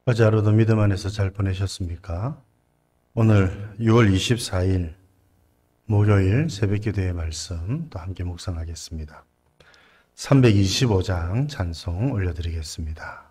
어제 하루도 믿음 안에서 잘 보내셨습니까? 오늘 6월 24일 목요일 새벽기도의 말씀 또 함께 묵상하겠습니다. 325장 찬송 올려드리겠습니다.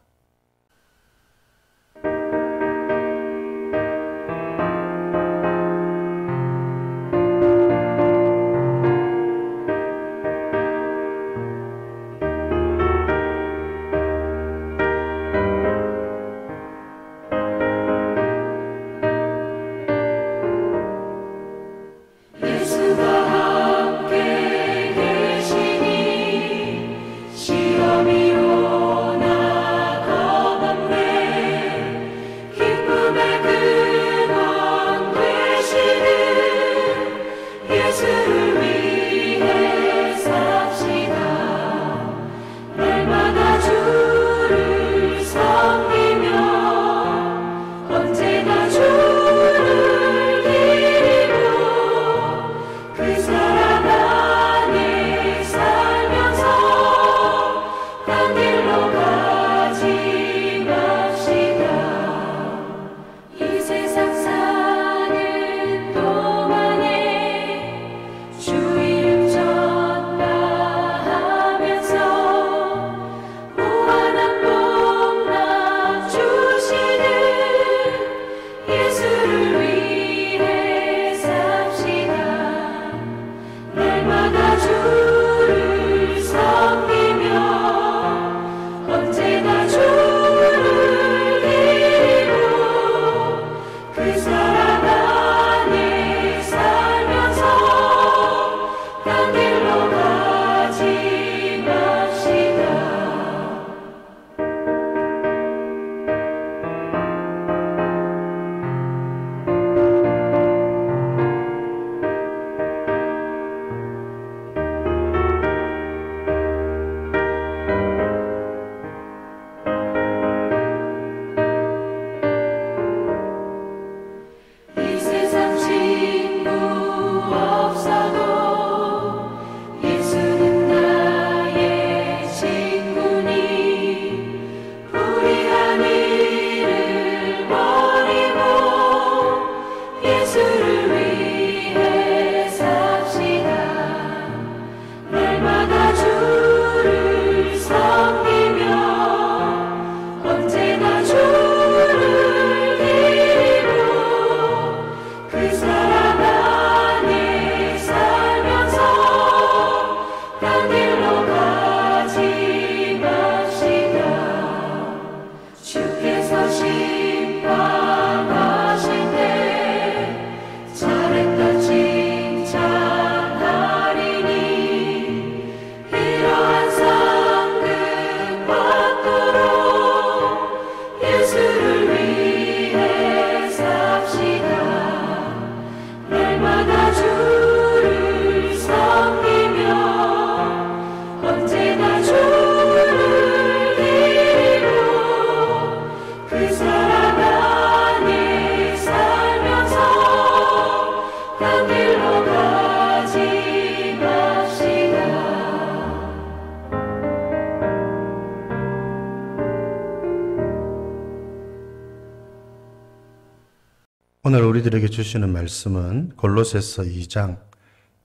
오늘 우리들에게 주시는 말씀은 골로새서 2장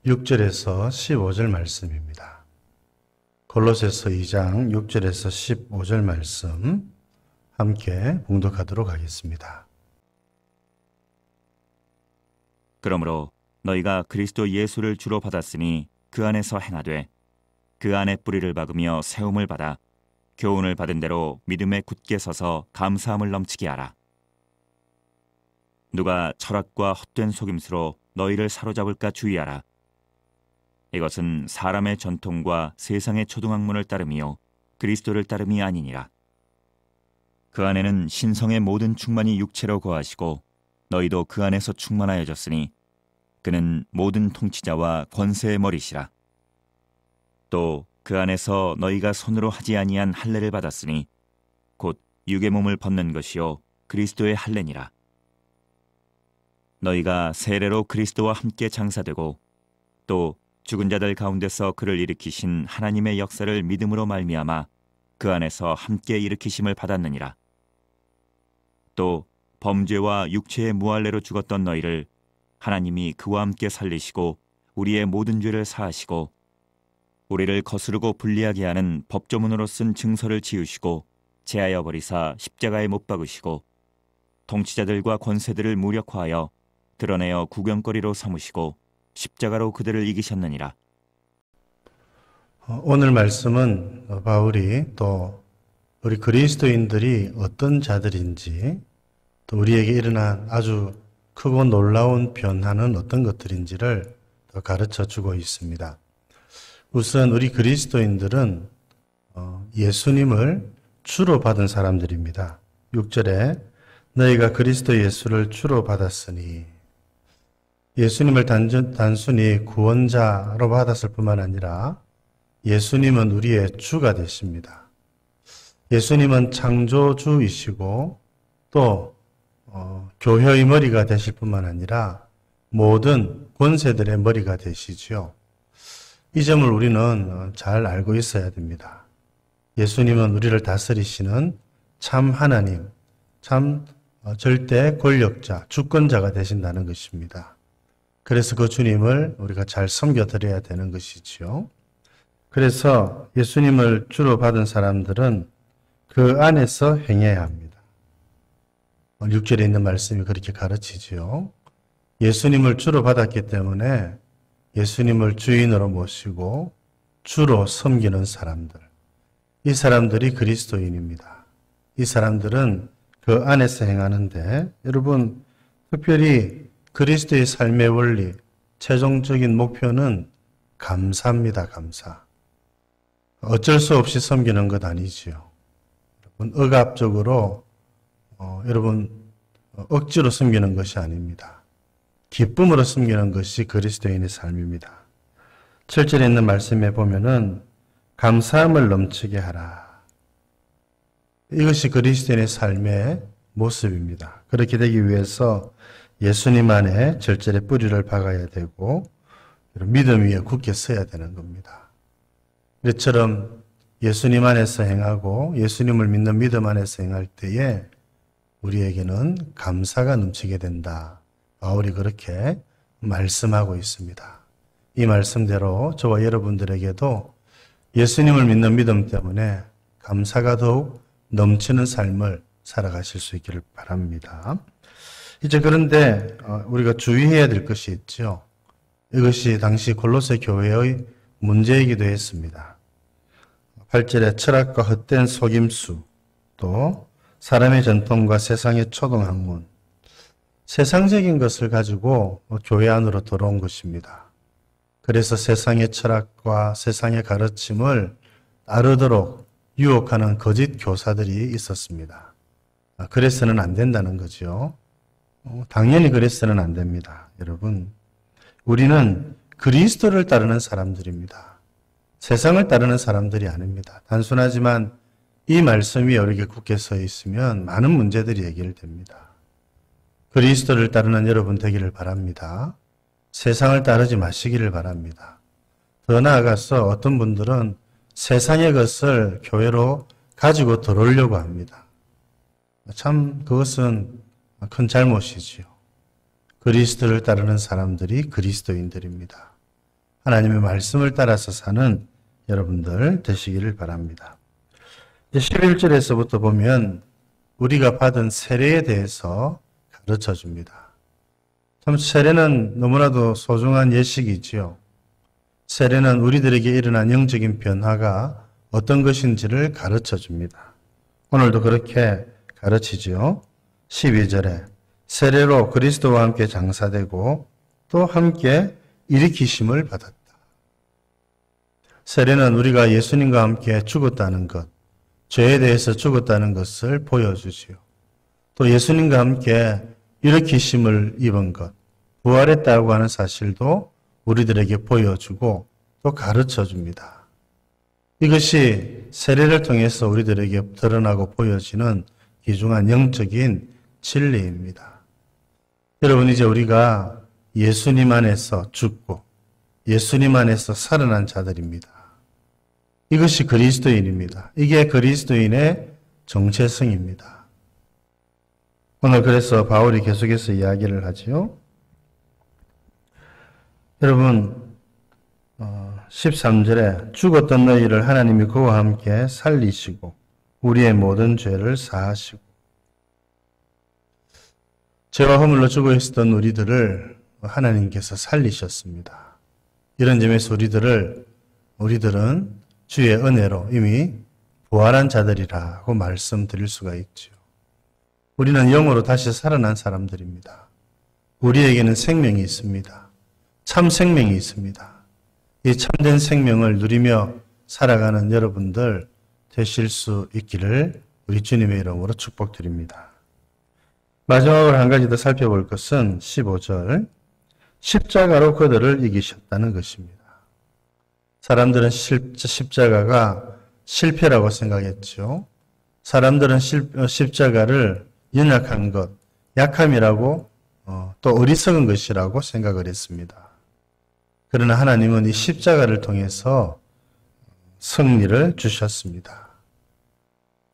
6절에서 15절 말씀입니다. 골로새서 2장 6절에서 15절 말씀 함께 봉독하도록 하겠습니다. 그러므로 너희가 그리스도 예수를 주로 받았으니 그 안에서 행하되 그 안에 뿌리를 박으며 세움을 받아 교훈을 받은 대로 믿음에 굳게 서서 감사함을 넘치게 하라. 누가 철학과 헛된 속임수로 너희를 사로잡을까 주의하라. 이것은 사람의 전통과 세상의 초등학문을 따름이요 그리스도를 따름이 아니니라. 그 안에는 신성의 모든 충만이 육체로 거하시고 너희도 그 안에서 충만하여졌으니 그는 모든 통치자와 권세의 머리시라. 또 그 안에서 너희가 손으로 하지 아니한 할례를 받았으니 곧 육의 몸을 벗는 것이요 그리스도의 할례니라. 너희가 세례로 그리스도와 함께 장사되고 또 죽은 자들 가운데서 그를 일으키신 하나님의 역사를 믿음으로 말미암아 그 안에서 함께 일으키심을 받았느니라. 또 범죄와 육체의 무할례로 죽었던 너희를 하나님이 그와 함께 살리시고 우리의 모든 죄를 사하시고 우리를 거스르고 불리하게 하는 법조문으로 쓴 증서를 지우시고 제하여 버리사 십자가에 못 박으시고 통치자들과 권세들을 무력화하여 드러내어 구경거리로 삼으시고 십자가로 그들을 이기셨느니라. 오늘 말씀은 바울이 또 우리 그리스도인들이 어떤 자들인지, 또 우리에게 일어난 아주 크고 놀라운 변화는 어떤 것들인지를 더 가르쳐 주고 있습니다. 우선 우리 그리스도인들은 예수님을 주로 받은 사람들입니다. 6절에 너희가 그리스도 예수를 주로 받았으니, 예수님을 단순히 구원자로 받았을 뿐만 아니라 예수님은 우리의 주가 되십니다. 예수님은 창조주이시고 또 교회의 머리가 되실 뿐만 아니라 모든 권세들의 머리가 되시지요. 이 점을 우리는 잘 알고 있어야 됩니다. 예수님은 우리를 다스리시는 참 하나님, 참 절대 권력자, 주권자가 되신다는 것입니다. 그래서 그 주님을 우리가 잘 섬겨드려야 되는 것이지요. 그래서 예수님을 주로 받은 사람들은 그 안에서 행해야 합니다. 6절에 있는 말씀이 그렇게 가르치지요. 예수님을 주로 받았기 때문에 예수님을 주인으로 모시고 주로 섬기는 사람들, 이 사람들이 그리스도인입니다. 이 사람들은 그 안에서 행하는데, 여러분 특별히 그리스도의 삶의 원리, 최종적인 목표는 감사입니다. 감사. 어쩔 수 없이 섬기는 것 아니지요. 여러분 억압적으로 여러분 억지로 섬기는 것이 아닙니다. 기쁨으로 섬기는 것이 그리스도인의 삶입니다. 7절에 있는 말씀에 보면은 감사함을 넘치게 하라. 이것이 그리스도인의 삶의 모습입니다. 그렇게 되기 위해서 예수님 안에 절절히 뿌리를 박아야 되고 믿음 위에 굳게 서야 되는 겁니다. 이처럼 예수님 안에서 행하고 예수님을 믿는 믿음 안에서 행할 때에 우리에게는 감사가 넘치게 된다. 바울이 그렇게 말씀하고 있습니다. 이 말씀대로 저와 여러분들에게도 예수님을 믿는 믿음 때문에 감사가 더욱 넘치는 삶을 살아가실 수 있기를 바랍니다. 이제 그런데 우리가 주의해야 될 것이 있죠. 이것이 당시 골로새 교회의 문제이기도 했습니다. 8절에 철학과 헛된 속임수, 또 사람의 전통과 세상의 초등학문, 세상적인 것을 가지고 교회 안으로 들어온 것입니다. 그래서 세상의 철학과 세상의 가르침을 따르도록 유혹하는 거짓 교사들이 있었습니다. 그래서는 안 된다는 거죠. 당연히 그래서는 안 됩니다. 여러분, 우리는 그리스도를 따르는 사람들입니다. 세상을 따르는 사람들이 아닙니다. 단순하지만 이 말씀이 여기에 굳게 서 있으면 많은 문제들이 해결됩니다. 그리스도를 따르는 여러분 되기를 바랍니다. 세상을 따르지 마시기를 바랍니다. 더 나아가서 어떤 분들은 세상의 것을 교회로 가지고 들어오려고 합니다. 참 그것은 큰 잘못이지요. 그리스도를 따르는 사람들이 그리스도인들입니다. 하나님의 말씀을 따라서 사는 여러분들 되시기를 바랍니다. 11절에서부터 보면 우리가 받은 세례에 대해서 가르쳐 줍니다. 참 세례는 너무나도 소중한 예식이지요. 세례는 우리들에게 일어난 영적인 변화가 어떤 것인지를 가르쳐 줍니다. 오늘도 그렇게 가르치지요. 12절에 세례로 그리스도와 함께 장사되고 또 함께 일으키심을 받았다. 세례는 우리가 예수님과 함께 죽었다는 것, 죄에 대해서 죽었다는 것을 보여주지요. 또 예수님과 함께 일으키심을 입은 것, 부활했다고 하는 사실도 우리들에게 보여주고 또 가르쳐 줍니다. 이것이 세례를 통해서 우리들에게 드러나고 보여지는 귀중한 영적인 진리입니다. 여러분, 이제 우리가 예수님 안에서 죽고 예수님 안에서 살아난 자들입니다. 이것이 그리스도인입니다. 이게 그리스도인의 정체성입니다. 오늘 그래서 바울이 계속해서 이야기를 하지요. 여러분 13절에 죽었던 너희를 하나님이 그와 함께 살리시고 우리의 모든 죄를 사하시고, 죄와 허물로 죽어 있었던 우리들을 하나님께서 살리셨습니다. 이런 점에서 우리들은 주의 은혜로 이미 부활한 자들이라고 말씀드릴 수가 있죠. 우리는 영으로 다시 살아난 사람들입니다. 우리에게는 생명이 있습니다. 참 생명이 있습니다. 이 참된 생명을 누리며 살아가는 여러분들 되실 수 있기를 우리 주님의 이름으로 축복드립니다. 마지막으로 한 가지 더 살펴볼 것은 15절, 십자가로 그들을 이기셨다는 것입니다. 사람들은 십자가가 실패라고 생각했죠. 사람들은 십자가를 연약한 것, 약함이라고 또 어리석은 것이라고 생각을 했습니다. 그러나 하나님은 이 십자가를 통해서 승리를 주셨습니다.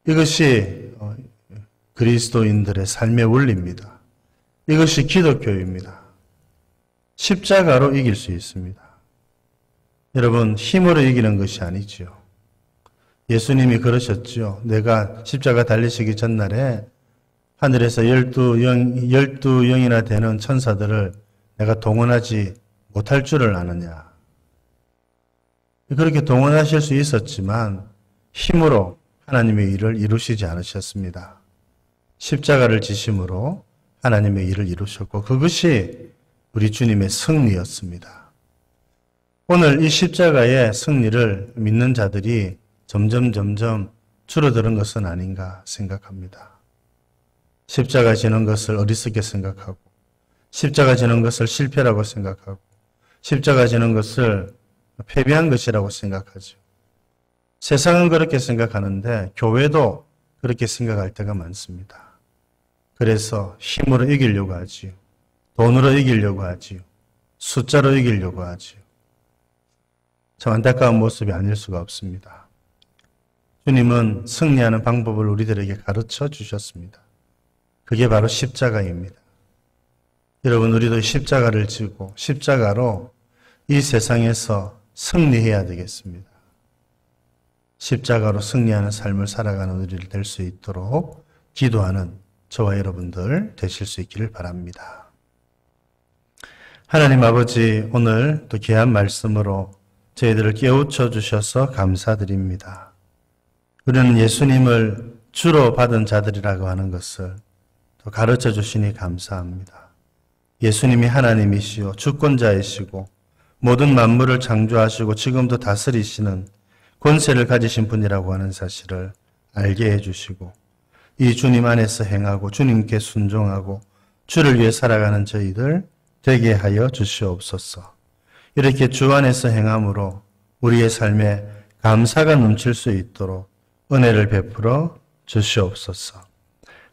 이것이 그리스도인들의 삶의 원리입니다. 이것이 기독교입니다. 십자가로 이길 수 있습니다. 여러분, 힘으로 이기는 것이 아니지요. 예수님이 그러셨죠. 내가 십자가 달리시기 전날에 하늘에서 12영이나 되는 천사들을 내가 동원하지 못할 줄을 아느냐. 그렇게 동원하실 수 있었지만 힘으로 하나님의 일을 이루시지 않으셨습니다. 십자가를 지심으로 하나님의 일을 이루셨고 그것이 우리 주님의 승리였습니다. 오늘 이 십자가의 승리를 믿는 자들이 점점 줄어드는 것은 아닌가 생각합니다. 십자가 지는 것을 어리석게 생각하고, 십자가 지는 것을 실패라고 생각하고, 십자가 지는 것을 패배한 것이라고 생각하죠. 세상은 그렇게 생각하는데 교회도 그렇게 생각할 때가 많습니다. 그래서 힘으로 이기려고 하지요. 돈으로 이기려고 하지요. 숫자로 이기려고 하지요. 참 안타까운 모습이 아닐 수가 없습니다. 주님은 승리하는 방법을 우리들에게 가르쳐 주셨습니다. 그게 바로 십자가입니다. 여러분, 우리도 십자가를 지고 십자가로 이 세상에서 승리해야 되겠습니다. 십자가로 승리하는 삶을 살아가는 우리를 될 수 있도록 기도하는 저와 여러분들 되실 수 있기를 바랍니다. 하나님 아버지, 오늘 또 귀한 말씀으로 저희들을 깨우쳐 주셔서 감사드립니다. 우리는 예수님을 주로 받은 자들이라고 하는 것을 또 가르쳐 주시니 감사합니다. 예수님이 하나님이시요 주권자이시고 모든 만물을 창조하시고 지금도 다스리시는 권세를 가지신 분이라고 하는 사실을 알게 해주시고 이 주님 안에서 행하고 주님께 순종하고 주를 위해 살아가는 저희들 되게 하여 주시옵소서. 이렇게 주 안에서 행함으로 우리의 삶에 감사가 넘칠 수 있도록 은혜를 베풀어 주시옵소서.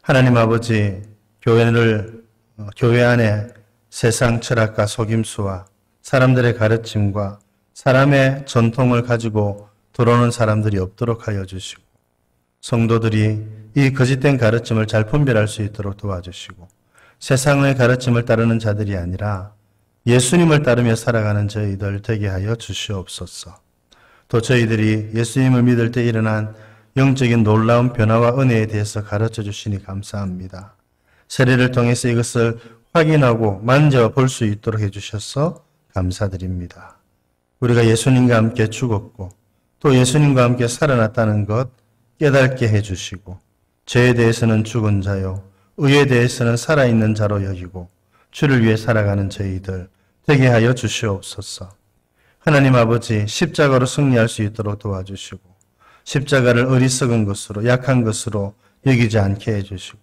하나님 아버지, 교회 안에 세상 철학과 속임수와 사람들의 가르침과 사람의 전통을 가지고 들어오는 사람들이 없도록 하여 주시고 성도들이 이 거짓된 가르침을 잘 분별할 수 있도록 도와주시고 세상의 가르침을 따르는 자들이 아니라 예수님을 따르며 살아가는 저희들 되게 하여 주시옵소서. 또 저희들이 예수님을 믿을 때 일어난 영적인 놀라운 변화와 은혜에 대해서 가르쳐 주시니 감사합니다. 세례를 통해서 이것을 확인하고 만져볼 수 있도록 해주셔서 감사드립니다. 우리가 예수님과 함께 죽었고 또 예수님과 함께 살아났다는 것 깨닫게 해주시고 죄에 대해서는 죽은 자요 의에 대해서는 살아있는 자로 여기고 주를 위해 살아가는 저희들 되게 하여 주시옵소서. 하나님 아버지, 십자가로 승리할 수 있도록 도와주시고 십자가를 어리석은 것으로 약한 것으로 여기지 않게 해주시고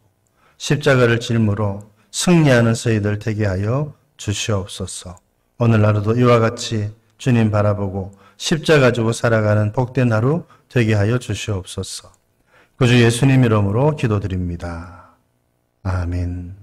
십자가를 짊으로 승리하는 저희들 되게 하여 주시옵소서. 오늘 하루도 이와 같이 주님 바라보고 십자가 가지고 살아가는 복된 하루 되게 하여 주시옵소서. 구주 예수님 이름으로 기도드립니다. 아멘.